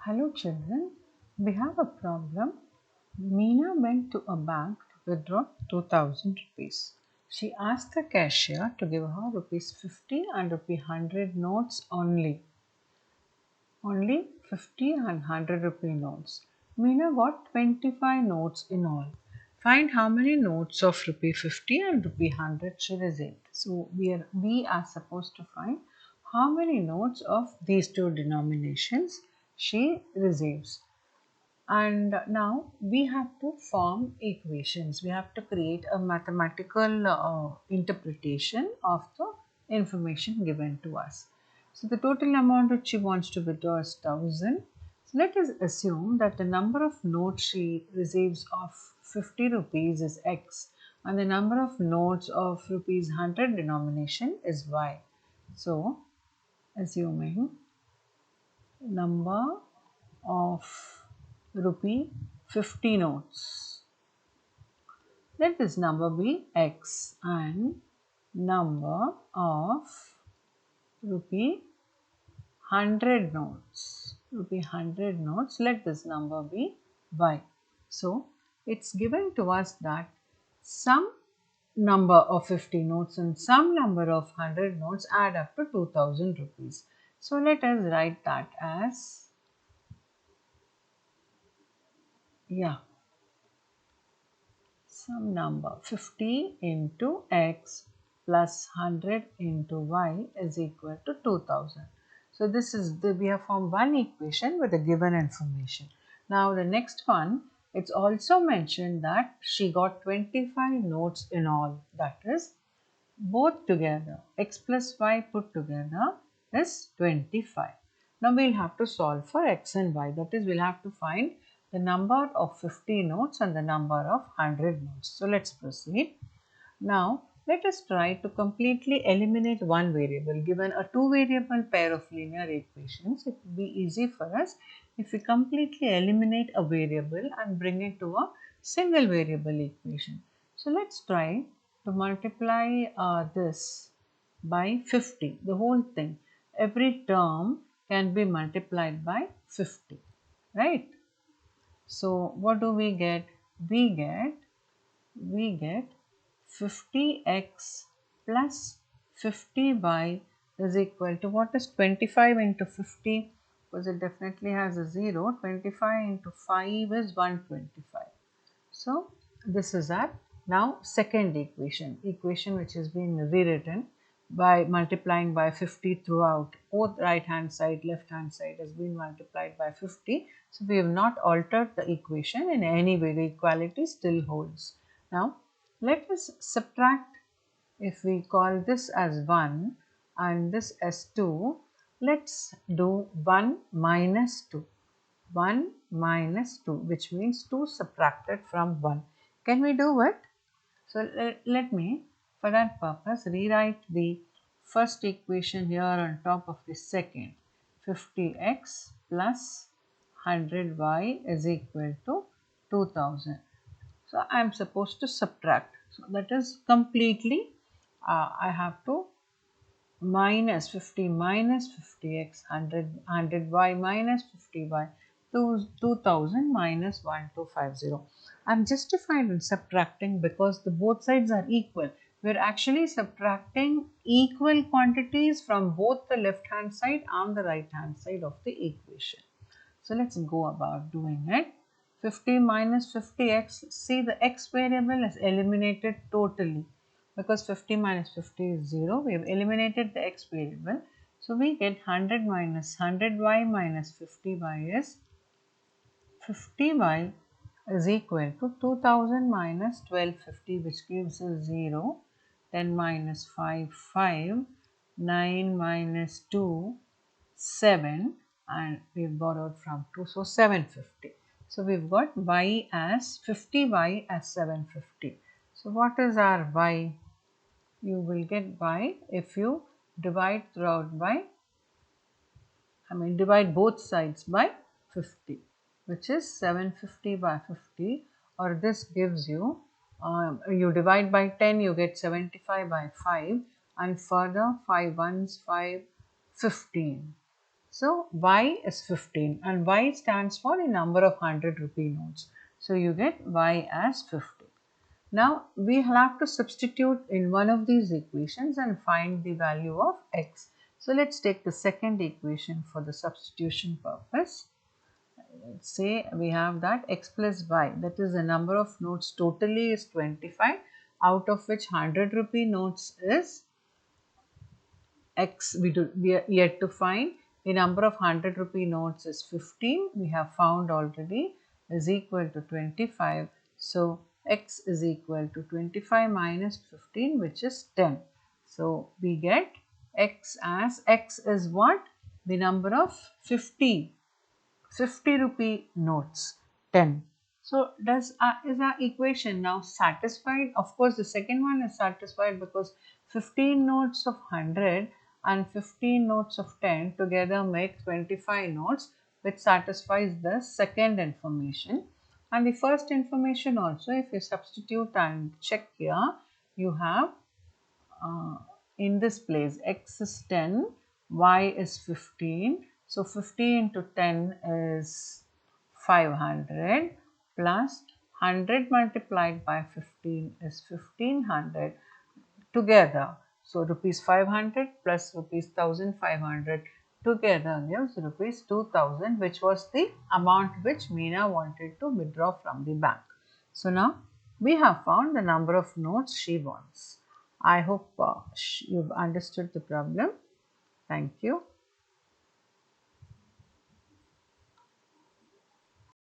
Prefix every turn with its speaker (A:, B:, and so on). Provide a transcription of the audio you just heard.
A: Hello children, we have a problem. Meena went to a bank to withdraw 2000 rupees. She asked the cashier to give her rupees 50 and rupee 100 notes only. Only 50 and 100 rupee notes. Meena got 25 notes in all. Find how many notes of rupee 50 and rupee 100 she received. So we are supposed to find how many notes of these two denominations she receives. And now we have to form equations. We have to create a mathematical interpretation of the information given to us. So the total amount which she wants to withdraw is 1000. So let us assume that the number of notes she receives of 50 rupees is X and the number of notes of rupees 100 denomination is Y. So assuming number of rupee 50 notes. Let this number be X and number of rupee 100 notes. Rupee 100 notes, let this number be Y. So, it's given to us that some number of 50 notes and some number of 100 notes add up to 2000 rupees. So, let us write that as, some number 50 into x plus 100 into y is equal to 2000. So this is we have formed one equation with the given information. Now the next one, it's also mentioned that she got 25 notes in all, that is both together x plus y put together is 25. Now we'll have to solve for x and y, that is we'll have to find the number of 50 notes and the number of 100 notes. So let's proceed. Now let us try to completely eliminate one variable. Given a two variable pair of linear equations, it will be easy for us if we completely eliminate a variable and bring it to a single variable equation. So let's try to multiply this by 50, the whole thing. Every term can be multiplied by 50, right? So what do we get? We get 50x plus 50y is equal to, what is 25 into 50? Because it definitely has a 0. 25 into 5 is 125. So this is our now second equation which has been rewritten by multiplying by 50 throughout. Both right hand side, left hand side has been multiplied by 50. So we have not altered the equation in any way, the equality still holds. Now let us subtract. If we call this as 1 and this as 2, let's do 1 minus 2. 1 minus 2, which means 2 subtracted from 1. Can we do it? So let me, for that purpose, rewrite the first equation here on top of the second. 50x plus 100y is equal to 2000. So I am supposed to subtract. So that is completely, I have to minus 50 minus 50x, 100y minus 50y, 2000 minus 1250. I am justified in subtracting because the both sides are equal. We are actually subtracting equal quantities from both the left hand side and the right hand side of the equation. So let's go about doing it. 50 minus 50x, see the x variable is eliminated totally because 50 minus 50 is 0. We have eliminated the x variable. So we get 100 minus 100y minus 50y is 50y is equal to 2000 minus 1250, which gives us 0. 10 minus 5, 5. 9 minus 2, 7, and we've borrowed from 2, so 750. So we've got y as 50y as 750. So what is our y? You will get y if you divide throughout by, divide both sides by 50, which is 750 by 50, or this gives you, you divide by 10, you get 75 by 5, and further 5 ones 5, 15. So Y is 15 and Y stands for a number of 100 rupee notes. So you get Y as 15. Now we have to substitute in one of these equations and find the value of X. So let's take the second equation for the substitution purpose. Let's say we have that X plus Y, that is the number of notes totally is 25, out of which 100 rupee notes is X. We are yet to find. The number of 100 rupee notes is 15, we have found already, is equal to 25. So X is equal to 25 minus 15, which is 10. So we get X as, X is what? The number of 50 rupee notes, 10. So is our equation now satisfied? Of course the second one is satisfied because 15 notes of 100 and 15 notes of 10 together make 25 notes, which satisfies the second information. And the first information also, if you substitute and check here, you have uh, in this place X is 10, Y is 15. So 50 into 10 is 500 plus 100 multiplied by 15 is 1500 together. So rupees 500 plus rupees 1500 together gives rupees 2000, which was the amount which Meena wanted to withdraw from the bank. So now we have found the number of notes she wants. I hope you've understood the problem. Thank you.